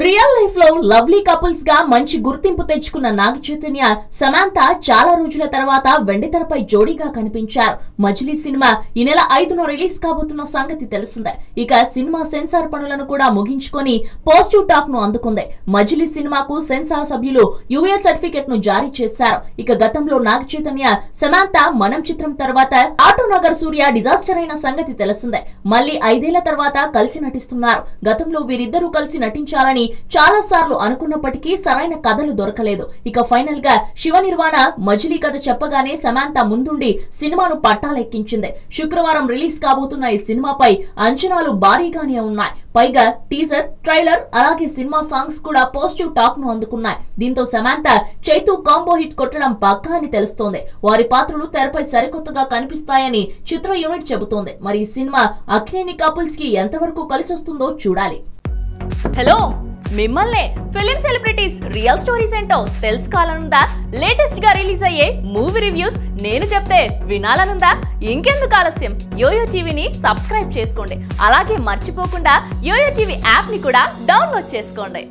Real life లో lovely couples గా మంచి గుర్తింపు తెచ్చుకున్న నాగ చైతన్య, సమంత చాలా రోజుల తర్వాత వెండితెరపై జోడీగా కనిపించారు. మజిలీ సినిమా ఈ నెల 5న రిలీజ్ కాబోతున్న సంగతి తెలిసిందే. ఇక సినిమా సెన్సార్ పనులను కూడా ముగించుకొని పాజిటివ్ టాక్ ను అందుకుంది. మజిలీ సినిమాకు సెన్సార్ సభ్యులు యుఏ సర్టిఫికెట్ ను జారీ చేశారు. ఇక గతంలో నాగ చైతన్య, సమంత మనం చిత్రం తర్వాత ఆటోనగర్ సూర్య డిజాస్టర్ అయిన సంగతి తెలిసిందే. మళ్ళీ 5 ఏళ్ల తర్వాత కలిసి నటిస్తున్నారు. గతంలో వీరిద్దరూ కలిసి నటించాలని చాలా సార్లు అనుకున్నప్పటికీ సరైన కథలు దొరకలేదు. ఇక ఫైనల్ గా శివ నిర్వాణ మజిలీ కథ చెప్పగానే సమంత ముందుండి సినిమాను పట్టాలెక్కించింది. శుక్రవారం రిలీజ్ కాబోతున్న ఈ సినిమాపై అంచనాలు భారీగానే ఉన్నాయి. పైగా టీజర్, ట్రైలర్ అలాగే సినిమా సాంగ్స్ కూడా పాజిటివ్ టాక్ ను అందుకున్నాయి. దీంతో సమంత, చైతు కాంబో హిట్ కొట్టడం పక్కా అని తెలుస్తోంది. వారి పాత్రలు తెరపై సరికొత్తగా కనిపిస్తాయని చిత్ర యూనిట్ చెబుతోంది. మరి ఈ సినిమా అక్కినేని కపుల్స్ కి ఎంతవరకు కలిసొస్తుందో చూడాలి. హలో, మిమ్మల్నే ఫిలిం సెలబ్రిటీస్ రియల్ స్టోరీస్ ఏంటో తెలుసుకోవాలనుందా? లేటెస్ట్ గా రిలీజ్ అయ్యే మూవీ రివ్యూస్ నేను చెప్తే వినాలనుందా? ఇంకెందుకు ఆలస్యం, యోయో టీవీని సబ్స్క్రైబ్ చేసుకోండి. అలాగే మర్చిపోకుండా యోయో టీవీ యాప్ ని కూడా డౌన్లోడ్ చేసుకోండి.